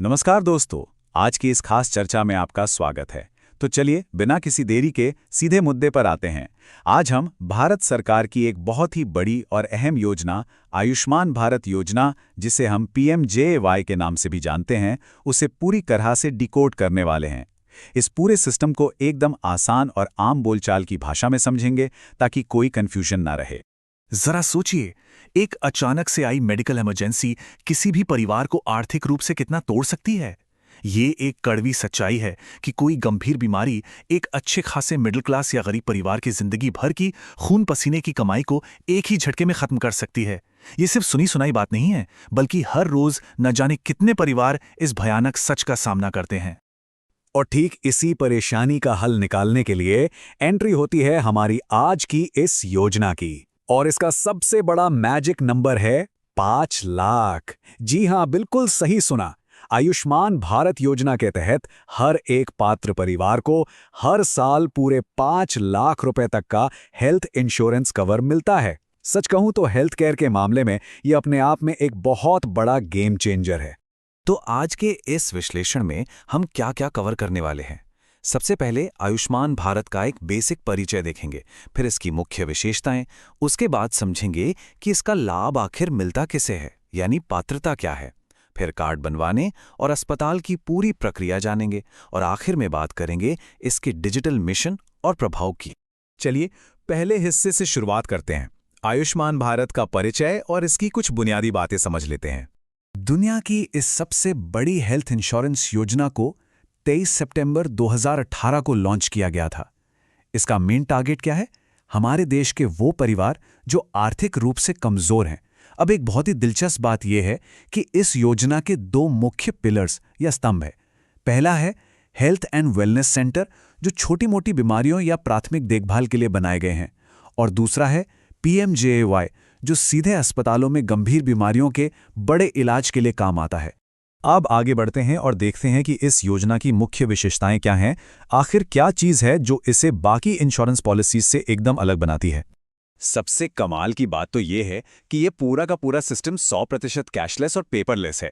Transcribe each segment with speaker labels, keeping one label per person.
Speaker 1: नमस्कार दोस्तों। आज की इस खास चर्चा में आपका स्वागत है। तो चलिए बिना किसी देरी के सीधे मुद्दे पर आते हैं। आज हम भारत सरकार की एक बहुत ही बड़ी और अहम योजना आयुष्मान भारत योजना, जिसे हम PMJAY के नाम से भी जानते हैं, उसे पूरी तरह से डिकोड करने वाले हैं। इस पूरे सिस्टम को एकदम आसान और आम बोलचाल की भाषा में समझेंगे ताकि कोई कंफ्यूजन ना रहे।
Speaker 2: जरा सोचिए, एक अचानक से आई मेडिकल इमरजेंसी किसी भी परिवार को आर्थिक रूप से कितना तोड़ सकती है। ये एक कड़वी सच्चाई है कि कोई गंभीर बीमारी एक अच्छे खासे मिडिल क्लास या गरीब परिवार की जिंदगी भर की खून पसीने की कमाई को एक ही झटके में खत्म कर सकती है। ये सिर्फ सुनी सुनाई बात नहीं है, बल्कि हर रोज न जाने कितने परिवार इस भयानक सच का सामना करते हैं।
Speaker 1: और ठीक इसी परेशानी का हल निकालने के लिए एंट्री होती है हमारी आज की इस योजना की। और इसका सबसे बड़ा मैजिक नंबर है 5 लाख। जी हां, बिल्कुल सही सुना। आयुष्मान भारत योजना के तहत हर एक पात्र परिवार को हर साल पूरे 5 लाख रुपए तक का हेल्थ इंश्योरेंस कवर मिलता है। सच कहूं तो हेल्थ केयर के मामले में यह अपने आप में एक बहुत बड़ा गेम चेंजर है।
Speaker 2: तो आज के इस विश्लेषण में हम क्या-क्या कवर करने वाले हैं। सबसे पहले आयुष्मान भारत का एक बेसिक परिचय देखेंगे, फिर इसकी मुख्य विशेषताएं, उसके बाद समझेंगे कि इसका लाभ आखिर मिलता किसे है, यानी पात्रता क्या है। फिर कार्ड बनवाने और अस्पताल की पूरी प्रक्रिया जानेंगे और आखिर में बात करेंगे इसके डिजिटल मिशन और प्रभाव की।
Speaker 1: चलिए पहले हिस्से से शुरुआत करते हैं। आयुष्मान भारत का परिचय और इसकी कुछ बुनियादी बातें समझ लेते हैं। दुनिया की इस सबसे बड़ी हेल्थ इंश्योरेंस योजना को 23 सितंबर 2018 को लॉन्च किया गया था। इसका मेन टारगेट क्या है? हमारे देश के वो परिवार जो आर्थिक रूप से कमजोर हैं। अब एक बहुत ही दिलचस्प बात यह है कि इस योजना के 2 मुख्य पिलर्स या स्तंभ है। पहला है हेल्थ एंड वेलनेस सेंटर, जो छोटी-मोटी बीमारियों या प्राथमिक देखभाल के लिए बनाए गए हैं, और दूसरा है PMJAY, जो सीधे अस्पतालों में गंभीर बीमारियों के बड़े इलाज के लिए काम आता है। अब आगे बढ़ते हैं और देखते हैं कि इस योजना की मुख्य विशेषताएं क्या हैं। आखिर क्या चीज़ है जो इसे बाकी इंश्योरेंस पॉलिसीज से एकदम अलग बनाती है? सबसे कमाल की बात तो ये है कि ये पूरा का पूरा सिस्टम 100% कैशलेस और पेपरलेस है।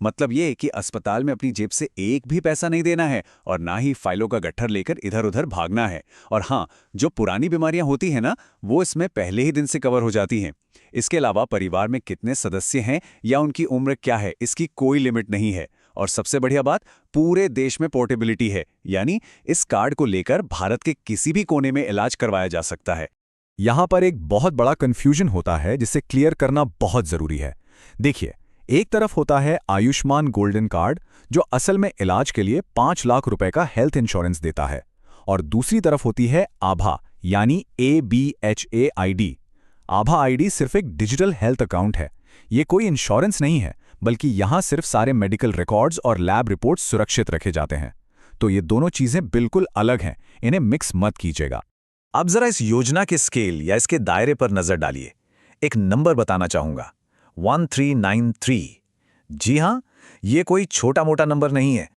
Speaker 1: मतलब ये कि अस्पताल में अपनी जेब से एक भी पैसा नहीं देना है और ना ही फाइलों का गट्ठर लेकर इधर-उधर भागना है। और हाँ, जो पुरानी बीमारियां होती हैं ना, वो इसमें पहले ही दिन से कवर हो जाती हैं। इसके अलावा परिवार में कितने सदस्य हैं या उनकी उम्र क्या है, इसकी कोई लिमिट नहीं है। और सबसे बढ़िया बात, पूरे देश में पोर्टेबिलिटी है, यानी इस कार्ड को लेकर भारत के किसी भी कोने में इलाज करवाया जा सकता है। यहाँ पर एक बहुत बड़ा कंफ्यूजन होता है जिसे क्लियर करना बहुत जरूरी है। देखिए, एक तरफ होता है आयुष्मान गोल्डन कार्ड, जो असल में इलाज के लिए 5 लाख रुपए का हेल्थ इंश्योरेंस देता है, और दूसरी तरफ होती है आभा, यानी ABHA ID। आभा ID सिर्फ एक डिजिटल हेल्थ अकाउंट है। ये कोई इंश्योरेंस नहीं है, बल्कि यहाँ सिर्फ सारे मेडिकल रिकॉर्ड्स और लैब रिपोर्ट्स सुरक्षित रखे जाते हैं। तो ये दोनों चीजें बिल्कुल अलग हैं, इन्हें मिक्स मत कीजिएगा। अब जरा इस योजना के स्केल या इसके दायरे पर नजर डालिए। एक नंबर बताना चाहूंगा, 1393। जी हां, ये कोई छोटा मोटा नंबर नहीं है।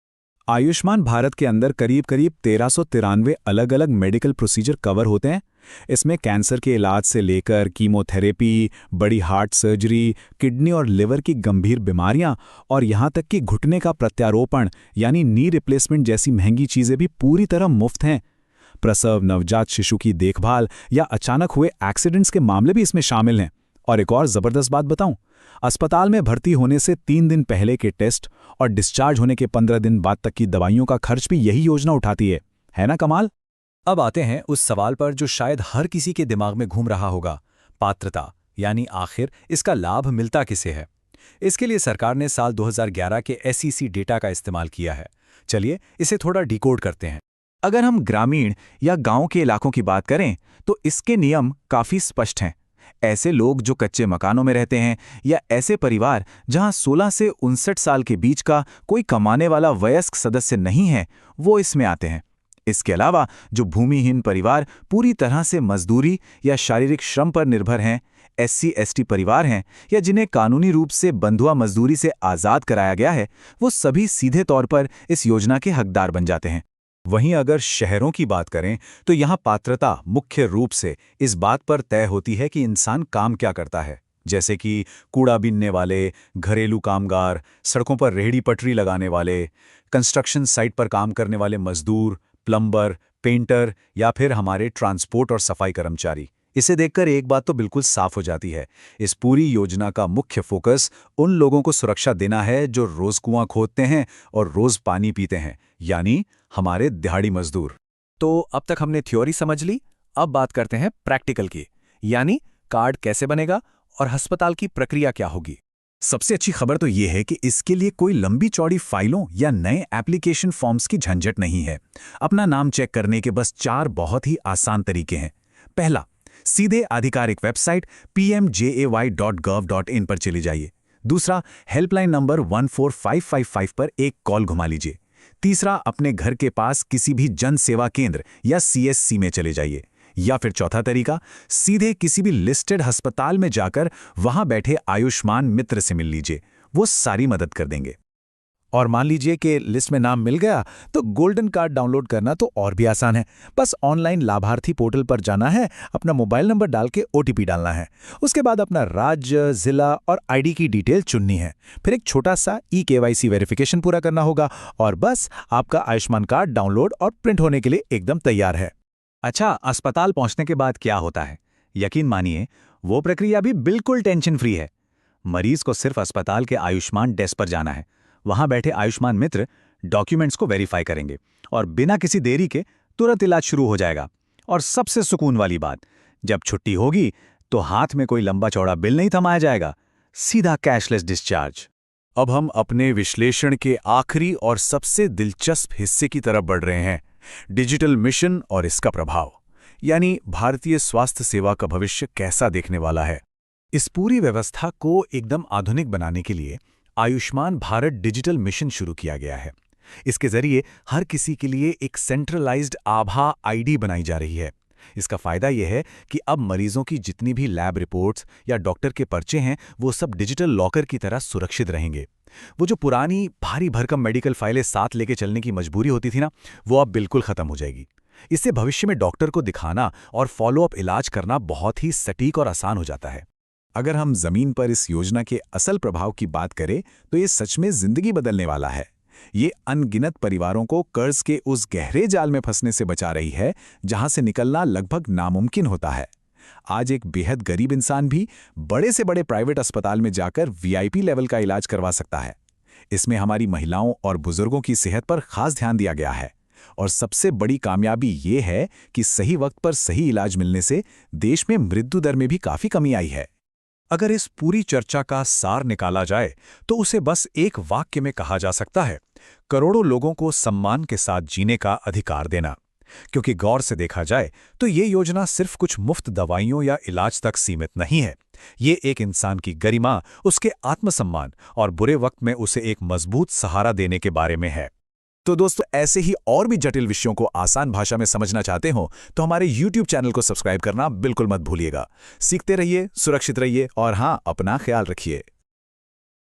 Speaker 1: आयुष्मान भारत के अंदर करीब 1393 अलग-अलग मेडिकल प्रोसीजर कवर होते हैं। इसमें कैंसर के इलाज से लेकर कीमोथेरेपी, बड़ी हार्ट सर्जरी, किडनी और लिवर की गंभीर बीमारियां, और यहां तक कि घुटने का प्रत्यारोपण यानी नी रिप्लेसमेंट जैसी महंगी चीजें भी पूरी तरह मुफ्त हैं। प्रसव, नवजात शिशु की देखभाल या अचानक हुए एक्सीडेंट्स के मामले भी इसमें शामिल हैं। और एक और जबरदस्त बात बताऊं, अस्पताल में भर्ती होने से 3 दिन पहले के टेस्ट और डिस्चार्ज होने के 15 दिन बाद तक की दवाइयों का खर्च भी यही योजना उठाती है ना कमाल? अब आते हैं उस सवाल पर जो शायद हर किसी के दिमाग में घूम रहा होगा, पात्रता, यानी आखिर इसका लाभ मिलता किसे है। इसके लिए सरकार ने साल 2011 के SEC डेटा का इस्तेमाल किया है। चलिए इसे थोड़ा डिकोड करते हैं। अगर हम ग्रामीण या गांव के इलाकों की बात करें तो इसके नियम काफी स्पष्ट हैं। ऐसे लोग जो कच्चे मकानों में रहते हैं या ऐसे परिवार जहां 16 से 59 साल के बीच का कोई कमाने वाला वयस्क सदस्य नहीं है, वो इसमें आते हैं। इसके अलावा जो भूमिहीन परिवार पूरी तरह से मजदूरी या शारीरिक श्रम पर निर्भर हैं, SC/ST परिवार हैं, या जिन्हें कानूनी रूप से बंधुआ मजदूरी से आज़ाद कराया गया है, वो सभी सीधे तौर पर इस योजना के हकदार बन जाते हैं। वहीं अगर शहरों की बात करें तो यहाँ पात्रता मुख्य रूप से इस बात पर तय होती है कि इंसान काम क्या करता है। जैसे कि कूड़ा बीनने वाले, घरेलू कामगार, सड़कों पर रेहड़ी पटरी लगाने वाले, कंस्ट्रक्शन साइट पर काम करने वाले मजदूर, प्लम्बर, पेंटर या फिर हमारे ट्रांसपोर्ट और सफाई कर्मचारी। इसे देखकर एक बात तो बिल्कुल साफ हो जाती है, इस पूरी योजना का मुख्य फोकस उन लोगों को सुरक्षा देना है जो रोज कुआं खोदते हैं और रोज पानी पीते हैं, यानी हमारे दिहाड़ी मजदूर।
Speaker 2: तो अब तक हमने थ्योरी समझ ली, अब बात करते हैं प्रैक्टिकल की, यानी कार्ड कैसे बनेगा और अस्पताल की प्रक्रिया क्या होगी।
Speaker 1: सबसे अच्छी खबर तो ये है कि इसके लिए कोई लंबी चौड़ी फाइलों या नए एप्लीकेशन फॉर्म्स की झंझट नहीं है। अपना नाम चेक करने के बस 4 बहुत ही आसान तरीके हैं। पहला, सीधे आधिकारिक वेबसाइट pmjay.gov.in पर चले जाइए। दूसरा, हेल्पलाइन नंबर 14555 पर एक कॉल घुमा लीजिए। तीसरा, अपने घर के पास किसी भी जन सेवा केंद्र या CSC में चले जाइए। या फिर चौथा तरीका, सीधे किसी भी लिस्टेड अस्पताल में जाकर वहां बैठे आयुष्मान मित्र से मिल लीजिए, वो सारी मदद कर देंगे।
Speaker 2: और मान लीजिए कि लिस्ट में नाम मिल गया, तो गोल्डन कार्ड डाउनलोड करना तो और भी आसान है। बस ऑनलाइन लाभार्थी पोर्टल पर जाना है, अपना मोबाइल नंबर डाल के OTP डालना है। उसके बाद अपना राज्य, जिला और ID की डिटेल चुननी है। फिर एक छोटा सा eKYC वेरिफिकेशन पूरा करना होगा और बस आपका आयुष्मान कार्ड डाउनलोड और प्रिंट होने के लिए एकदम तैयार है।
Speaker 1: अच्छा, अस्पताल पहुंचने के बाद क्या होता है? यकीन मानिए, वो प्रक्रिया भी बिल्कुल टेंशन फ्री है। मरीज को सिर्फ अस्पताल के आयुष्मान डेस्क पर जाना है। वहां बैठे आयुष्मान मित्र डॉक्यूमेंट्स को वेरीफाई करेंगे और बिना किसी देरी के तुरंत इलाज शुरू हो जाएगा। और सबसे सुकून वाली बात, जब छुट्टी होगी तो हाथ में कोई लंबा चौड़ा बिल नहीं थमाया जाएगा, सीधा कैशलेस डिस्चार्ज।
Speaker 2: अब हम अपने विश्लेषण के आखिरी और सबसे दिलचस्प हिस्से की तरफ बढ़ रहे हैं, डिजिटल मिशन और इसका प्रभाव, यानी भारतीय स्वास्थ्य सेवा का भविष्य कैसा देखने वाला है। इस पूरी व्यवस्था को एकदम आधुनिक बनाने के लिए आयुष्मान भारत डिजिटल मिशन शुरू किया गया है। इसके जरिए हर किसी के लिए एक सेंट्रलाइज्ड आभा ID बनाई जा रही है। इसका फायदा यह है कि अब मरीजों की जितनी भी लैब रिपोर्ट्स या डॉक्टर के पर्चे हैं, वो सब डिजिटल लॉकर की तरह सुरक्षित रहेंगे। वो जो पुरानी भारी भरकम मेडिकल फाइलें साथ लेके चलने की मजबूरी होती थी ना, वो अब बिल्कुल खत्म हो जाएगी। इससे भविष्य में डॉक्टर को दिखाना और फॉलोअप इलाज करना बहुत ही सटीक और आसान हो जाता है।
Speaker 1: अगर हम जमीन पर इस योजना के असल प्रभाव की बात करें तो ये सच में जिंदगी बदलने वाला है। ये अनगिनत परिवारों को कर्ज के उस गहरे जाल में फंसने से बचा रही है जहां से निकलना लगभग नामुमकिन होता है। आज एक बेहद गरीब इंसान भी बड़े से बड़े प्राइवेट अस्पताल में जाकर VIP लेवल का इलाज करवा सकता है। इसमें हमारी महिलाओं और बुजुर्गों की सेहत पर खास ध्यान दिया गया है। और सबसे बड़ी कामयाबी ये है कि सही वक्त पर सही इलाज मिलने से देश में मृत्यु दर में भी काफी कमी आई है।
Speaker 2: अगर इस पूरी चर्चा का सार निकाला जाए तो उसे बस एक वाक्य में कहा जा सकता है, करोड़ों लोगों को सम्मान के साथ जीने का अधिकार देना। क्योंकि गौर से देखा जाए तो ये योजना सिर्फ कुछ मुफ्त दवाइयों या इलाज तक सीमित नहीं है। ये एक इंसान की गरिमा, उसके आत्मसम्मान और बुरे वक्त में उसे एक मजबूत सहारा देने के बारे में है।
Speaker 1: तो दोस्तों, ऐसे ही और भी जटिल विषयों को आसान भाषा में समझना चाहते हो तो हमारे YouTube चैनल को सब्सक्राइब करना बिल्कुल मत भूलिएगा। सीखते रहिए, सुरक्षित रहिए और हाँ, अपना ख्याल रखिए।